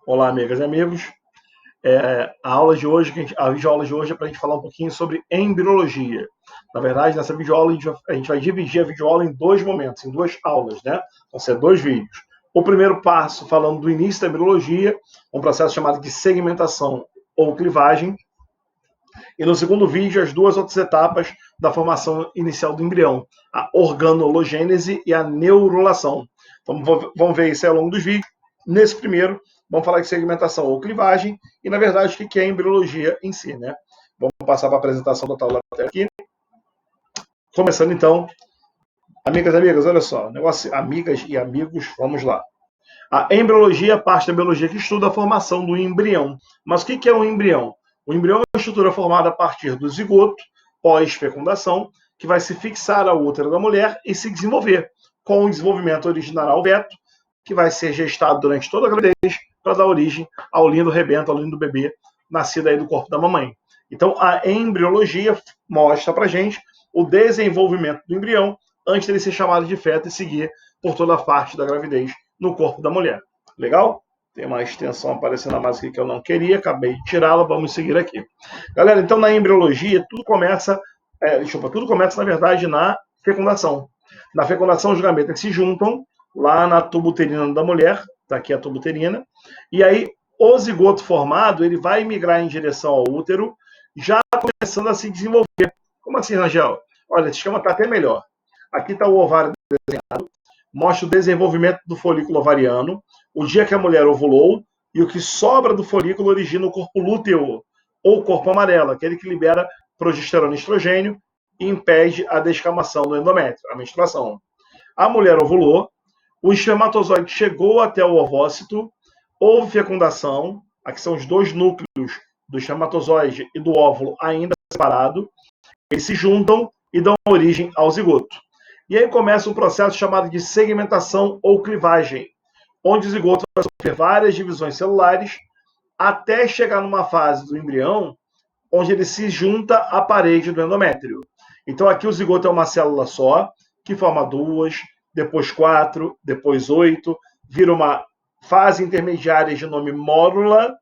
Olá, amigas e amigos. A aula de hoje, a videoaula de hoje é para a gente falar um pouquinho sobre embriologia. Na verdade, nessa videoaula a gente vai dividir a videoaula em dois momentos, em duas aulas, né? Vão ser dois vídeos. O primeiro passo falando do início da embriologia, um processo chamado de segmentação ou clivagem. E no segundo vídeo, as duas outras etapas da formação inicial do embrião, a organologênese e a neurulação. Então, vamos ver isso ao longo dos vídeos. Nesse primeiro, vamos falar de segmentação ou clivagem e, na verdade, o que é a embriologia em si, né? Vamos passar para a apresentação total da tela aqui. Começando, então. Amigas e amigas, olha só. Negócio, amigas e amigos, vamos lá. A embriologia é a parte da biologia que estuda a formação do embrião. Mas o que é um embrião? O embrião é uma estrutura formada a partir do zigoto, pós-fecundação, que vai se fixar ao útero da mulher e se desenvolver, com o desenvolvimento original ao feto, que vai ser gestado durante toda a gravidez para dar origem ao lindo rebento, ao lindo bebê, nascido aí do corpo da mamãe. Então, a embriologia mostra para a gente o desenvolvimento do embrião antes dele ser chamado de feto e seguir por toda a parte da gravidez no corpo da mulher. Legal? Tem uma extensão aparecendo a mais aqui que eu não queria, acabei de tirá-la, vamos seguir aqui. Galera, então na embriologia, tudo começa, na verdade, na fecundação. Na fecundação, os gametas se juntam lá na tuba uterina da mulher, está aqui a tuba uterina, e aí o zigoto formado, ele vai migrar em direção ao útero, já começando a se desenvolver. Como assim, Rangel? Olha, esse esquema está até melhor. Aqui está o ovário desenhado, mostra o desenvolvimento do folículo ovariano, o dia que a mulher ovulou, e o que sobra do folículo origina o corpo lúteo, ou corpo amarelo, aquele que libera progesterona e estrogênio e impede a descamação do endométrio, a menstruação. A mulher ovulou, o espermatozoide chegou até o ovócito, houve fecundação, aqui são os dois núcleos do espermatozoide e do óvulo ainda separado, eles se juntam e dão origem ao zigoto. E aí começa um processo chamado de segmentação ou clivagem, onde o zigoto vai sofrer várias divisões celulares até chegar numa fase do embrião onde ele se junta à parede do endométrio. Então aqui o zigoto é uma célula só, que forma 2, depois 4, depois 8, vira uma fase intermediária de nome mórula,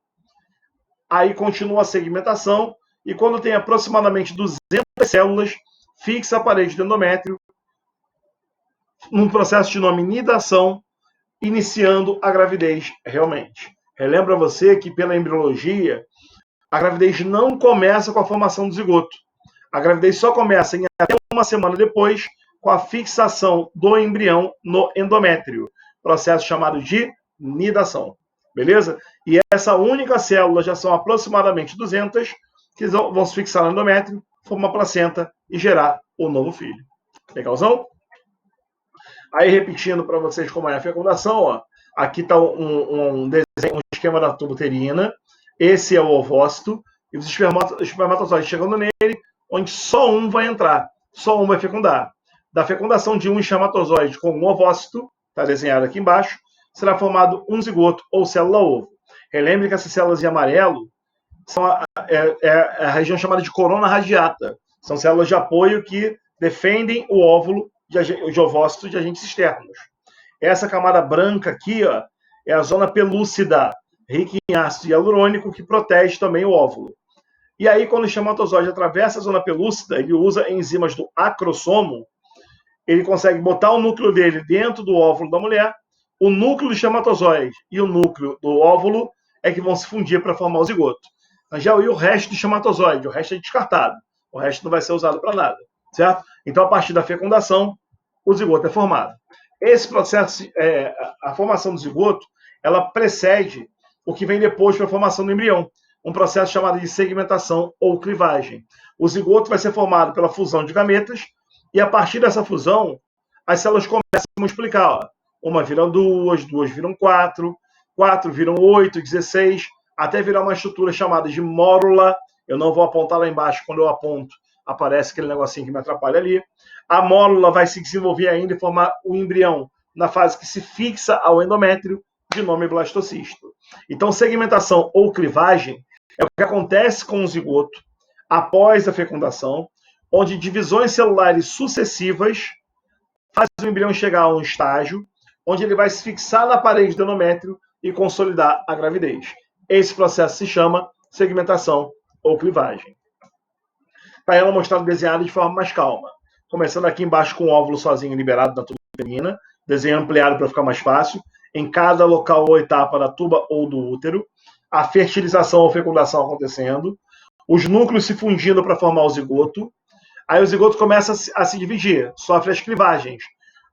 aí continua a segmentação, e quando tem aproximadamente 200 células, fixa a parede do endométrio, num processo de nome nidação, iniciando a gravidez realmente. Relembra você que pela embriologia, a gravidez não começa com a formação do zigoto. A gravidez só começa em até uma semana depois, com a fixação do embrião no endométrio, processo chamado de nidação. Beleza? E essa única célula já são aproximadamente 200 que vão se fixar no endométrio, formar uma placenta e gerar o novo filho. Legalzão? Aí, repetindo para vocês como é a fecundação, ó, aqui está um desenho, um esquema da tuba uterina. Esse é o ovócito. E os espermatozoides chegando nele, onde só um vai entrar, só um vai fecundar. Da fecundação de um espermatozoide com um ovócito, está desenhado aqui embaixo, será formado um zigoto ou célula-ovo. Relembre que essas células em amarelo são a região chamada de corona radiata. São células de apoio que defendem o óvulo de ovócitos de agentes externos. Essa camada branca aqui, ó, é a zona pelúcida, rica em ácido hialurônico, que protege também o óvulo. E aí, quando o espermatozoide atravessa a zona pelúcida, ele usa enzimas do acrossomo, ele consegue botar o núcleo dele dentro do óvulo da mulher, o núcleo do espermatozoide e o núcleo do óvulo é que vão se fundir para formar o zigoto. Já e o resto do espermatozoide, o resto é descartado, o resto não vai ser usado para nada, certo? Então, a partir da fecundação, o zigoto é formado. Esse processo, a formação do zigoto, ela precede o que vem depois para a formação do embrião, um processo chamado de segmentação ou clivagem. O zigoto vai ser formado pela fusão de gametas e a partir dessa fusão, as células começam a multiplicar. Ó. Uma viram 2, 2 viram 4, 4 viram 8, 16, até virar uma estrutura chamada de mórula. Eu não vou apontar lá embaixo, quando eu aponto, aparece aquele negocinho que me atrapalha ali. A mórula vai se desenvolver ainda e formar o embrião na fase que se fixa ao endométrio, de nome blastocisto. Então, segmentação ou clivagem é o que acontece com o zigoto após a fecundação, onde divisões celulares sucessivas fazem o embrião chegar a um estágio onde ele vai se fixar na parede do endométrio e consolidar a gravidez. Esse processo se chama segmentação ou clivagem. Está ela mostrada desenhada de forma mais calma. Começando aqui embaixo com o óvulo sozinho liberado da tuba uterina, desenho ampliado para ficar mais fácil, em cada local ou etapa da tuba ou do útero, a fertilização ou fecundação acontecendo, os núcleos se fundindo para formar o zigoto, aí o zigoto começa a se dividir, sofre as clivagens.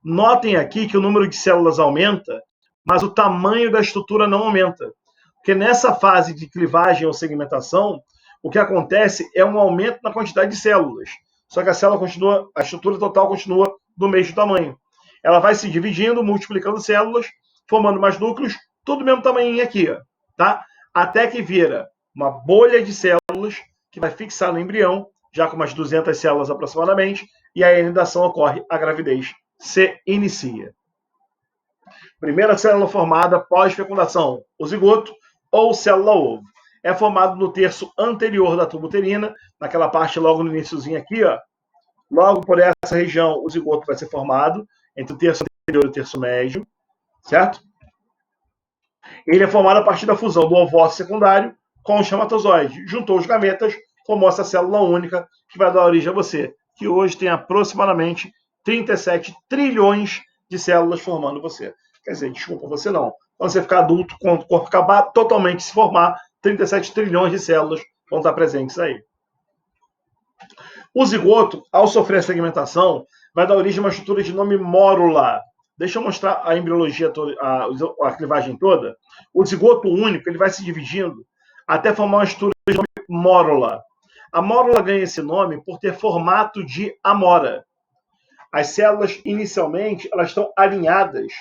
Notem aqui que o número de células aumenta, mas o tamanho da estrutura não aumenta. Porque nessa fase de clivagem ou segmentação, o que acontece é um aumento na quantidade de células. Só que a estrutura total continua do mesmo tamanho. Ela vai se dividindo, multiplicando células, formando mais núcleos, tudo do mesmo tamanho aqui, tá? Até que vira uma bolha de células que vai fixar no embrião, já com umas 200 células aproximadamente, e a inidação ocorre, a gravidez se inicia. Primeira célula formada pós-fecundação, o zigoto ou célula-ovo. É formado no terço anterior da tuba uterina, naquela parte logo no iniciozinho aqui, ó. Logo por essa região, o zigoto vai ser formado, entre o terço anterior e o terço médio, certo? Ele é formado a partir da fusão do ovócito secundário com o espermatozoide. Juntou os gametas, formou essa célula única que vai dar origem a você, que hoje tem aproximadamente 37 trilhões de células formando você. Quer dizer, desculpa, você não. Quando você ficar adulto, quando o corpo acabar totalmente se formar, 37 trilhões de células vão estar presentes aí. O zigoto, ao sofrer a segmentação, vai dar origem a uma estrutura de nome mórula. Deixa eu mostrar a embriologia toda, a clivagem toda. O zigoto único ele vai se dividindo até formar uma estrutura de nome mórula. A mórula ganha esse nome por ter formato de amora. As células, inicialmente, elas estão alinhadas,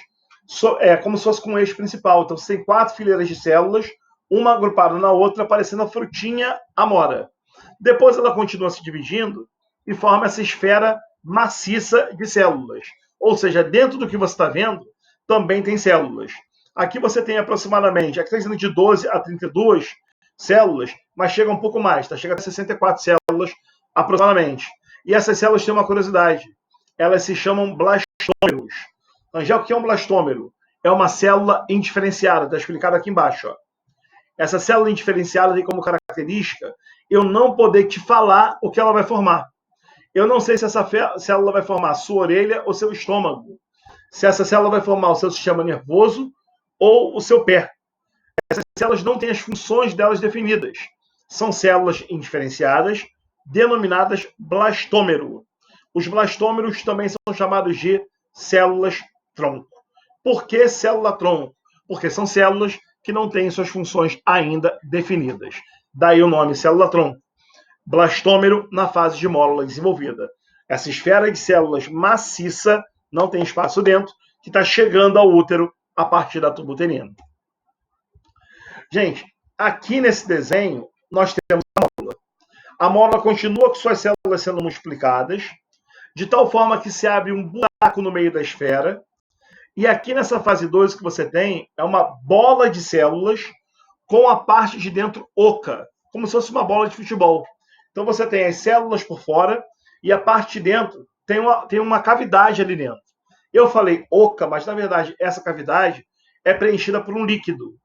como se fosse com o eixo principal. Então, você tem 4 fileiras de células, uma agrupada na outra, parecendo a frutinha amora. Depois ela continua se dividindo e forma essa esfera maciça de células. Ou seja, dentro do que você está vendo, também tem células. Aqui você tem aproximadamente, aqui está dizendo de 12 a 32 células, mas chega um pouco mais, tá? Chega a 64 células aproximadamente. E essas células têm uma curiosidade. Elas se chamam blastômeros. Angel, o que é um blastômero? É uma célula indiferenciada, está explicado aqui embaixo, ó. Essa célula indiferenciada tem como característica eu não poder te falar o que ela vai formar. Eu não sei se essa célula vai formar sua orelha ou seu estômago. Se essa célula vai formar o seu sistema nervoso ou o seu pé. Essas células não têm as funções delas definidas. São células indiferenciadas, denominadas blastômero. Os blastômeros também são chamados de células-tronco. Por que célula-tronco? Porque são células que não têm suas funções ainda definidas. Daí o nome célula-tronco. Blastômero na fase de mórula desenvolvida. Essa esfera de células maciça, não tem espaço dentro, que está chegando ao útero a partir da tuba uterina. Gente, aqui nesse desenho, nós temos a mórula. A mórula continua com suas células sendo multiplicadas, de tal forma que se abre um buraco no meio da esfera. E aqui nessa fase 2 que você tem, é uma bola de células com a parte de dentro oca, como se fosse uma bola de futebol. Então você tem as células por fora e a parte de dentro tem uma cavidade ali dentro. Eu falei oca, mas na verdade essa cavidade é preenchida por um líquido.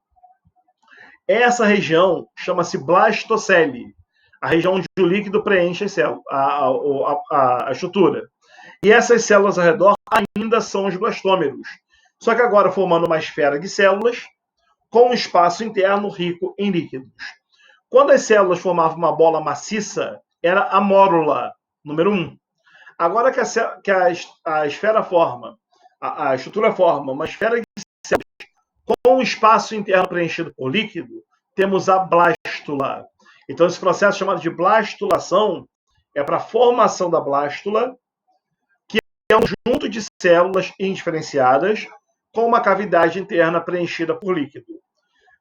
Essa região chama-se blastocele, a região onde o líquido preenche a estrutura. E essas células ao redor ainda são os blastômeros. Só que agora formando uma esfera de células com um espaço interno rico em líquidos. Quando as células formavam uma bola maciça, era a mórula, número 1. Agora que a esfera forma, a estrutura forma uma esfera de células com um espaço interno preenchido por líquido, temos a blástula. Então, esse processo chamado de blastulação é para a formação da blástula, que é um conjunto de células indiferenciadas com uma cavidade interna preenchida por líquido.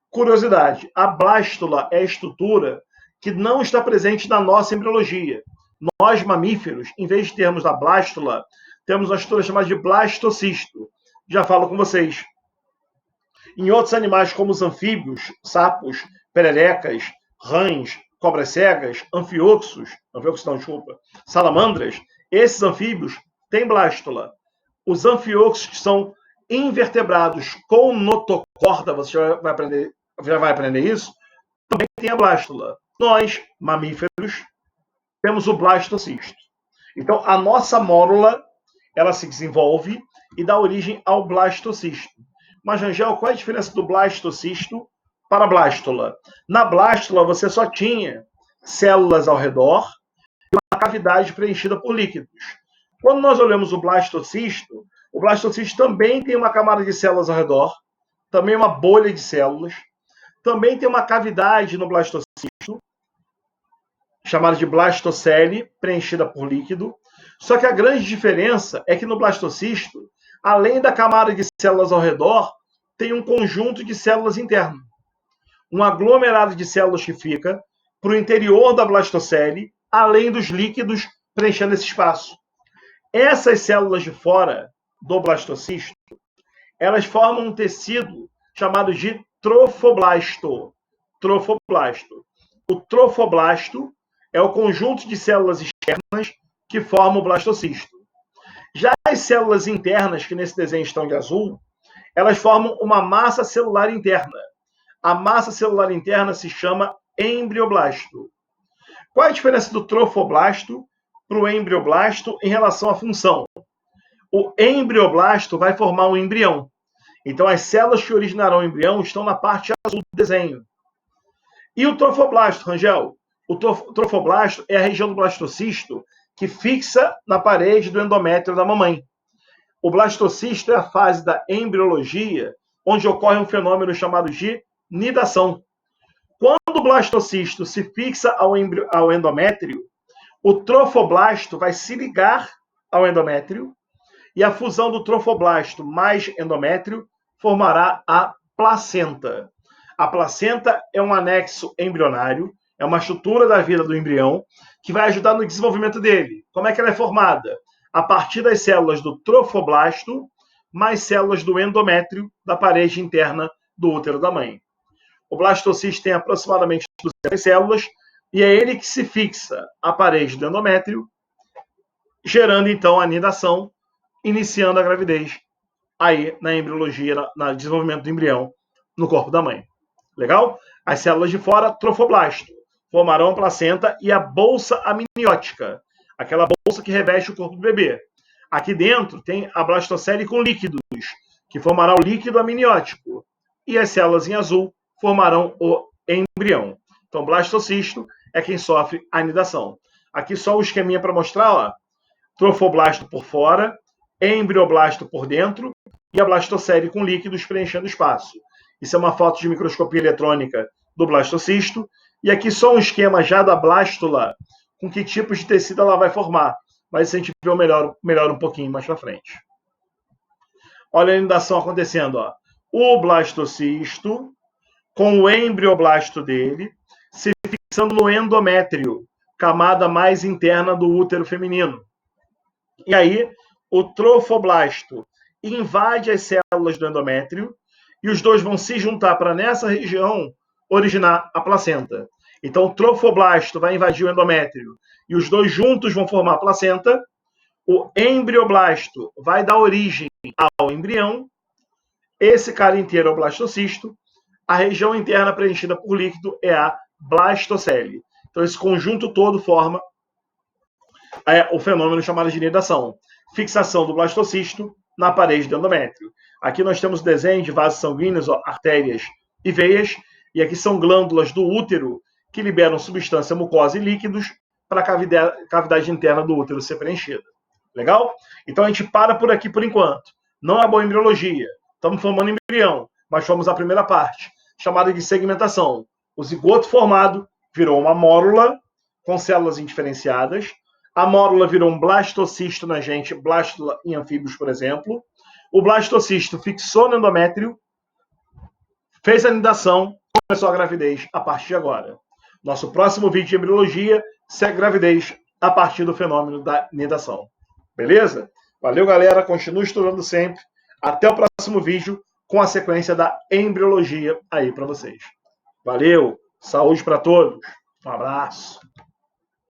Curiosidade, a blástula é a estrutura que não está presente na nossa embriologia. Nós, mamíferos, em vez de termos a blástula, temos uma estrutura chamada de blastocisto. Já falo com vocês. Em outros animais, como os anfíbios, sapos, pererecas, rãs, cobras cegas, salamandras, esses anfíbios têm blástula. Os anfíoxos, que são invertebrados com notocorda, você já vai aprender isso, também tem a blástula. Nós, mamíferos, temos o blastocisto. Então, a nossa mórula, ela se desenvolve e dá origem ao blastocisto. Mas, Rangel, qual é a diferença do blastocisto para a blástula? Na blástula, você só tinha células ao redor e uma cavidade preenchida por líquidos. Quando nós olhamos o blastocisto também tem uma camada de células ao redor, também uma bolha de células, também tem uma cavidade no blastocisto, chamada de blastocele, preenchida por líquido. Só que a grande diferença é que no blastocisto, além da camada de células ao redor, tem um conjunto de células internas. Um aglomerado de células que fica para o interior da blastocele, além dos líquidos preenchendo esse espaço. Essas células de fora do blastocisto, elas formam um tecido chamado de trofoblasto. Trofoblasto. O trofoblasto é o conjunto de células externas que formam o blastocisto. Já as células internas, que nesse desenho estão de azul, elas formam uma massa celular interna. A massa celular interna se chama embrioblasto. Qual é a diferença do trofoblasto para o embrioblasto em relação à função? O embrioblasto vai formar um embrião. Então, as células que originarão o embrião estão na parte azul do desenho. E o trofoblasto, Rangel? O trofoblasto é a região do blastocisto que fixa na parede do endométrio da mamãe. O blastocisto é a fase da embriologia, onde ocorre um fenômeno chamado de nidação. Quando o blastocisto se fixa ao endométrio, o trofoblasto vai se ligar ao endométrio e a fusão do trofoblasto mais endométrio formará a placenta. A placenta é um anexo embrionário, é uma estrutura da vida do embrião que vai ajudar no desenvolvimento dele. Como é que ela é formada? A partir das células do trofoblasto mais células do endométrio da parede interna do útero da mãe. O blastocisto tem aproximadamente 200 células e é ele que se fixa à parede do endométrio, gerando então a nidação, iniciando a gravidez aí na embriologia, no desenvolvimento do embrião no corpo da mãe. Legal? As células de fora, trofoblasto, formarão a placenta e a bolsa amniótica, aquela bolsa que reveste o corpo do bebê. Aqui dentro tem a blastocele com líquidos, que formará o líquido amniótico. E as células em azul formarão o embrião. Então, blastocisto é quem sofre a anidação. Aqui só o esqueminha para mostrar, ó. Trofoblasto por fora, embrioblasto por dentro e a blastocele com líquidos preenchendo o espaço. Isso é uma foto de microscopia eletrônica do blastocisto. E aqui só um esquema já da blástula, com que tipos de tecido ela vai formar. Mas isso a gente vê melhor um pouquinho mais para frente. Olha a anidação acontecendo, ó. O blastocisto, com o embrioblasto dele, se fixando no endométrio, camada mais interna do útero feminino. E aí, o trofoblasto invade as células do endométrio e os dois vão se juntar para, nessa região, originar a placenta. Então, o trofoblasto vai invadir o endométrio e os dois juntos vão formar a placenta. O embrioblasto vai dar origem ao embrião. Esse cara inteiro é o blastocisto. A região interna preenchida por líquido é a blastocele. Então, esse conjunto todo forma o fenômeno chamado de nidação. Fixação do blastocisto na parede do endométrio. Aqui nós temos o desenho de vasos sanguíneos, artérias e veias, e aqui são glândulas do útero que liberam substância mucosa e líquidos para a cavidade interna do útero ser preenchida. Legal? Então a gente para por aqui por enquanto. Não é boa embriologia. Estamos formando embrião, mas fomos a primeira parte, chamada de segmentação. O zigoto formado virou uma mórula com células indiferenciadas. A mórula virou um blastocisto na gente, blástula em anfíbios, por exemplo. O blastocisto fixou no endométrio, fez a nidação, começou a gravidez a partir de agora. Nosso próximo vídeo de embriologia segue gravidez a partir do fenômeno da nidação. Beleza? Valeu, galera. Continue estudando sempre. Até o próximo vídeo com a sequência da embriologia aí para vocês. Valeu. Saúde para todos. Um abraço.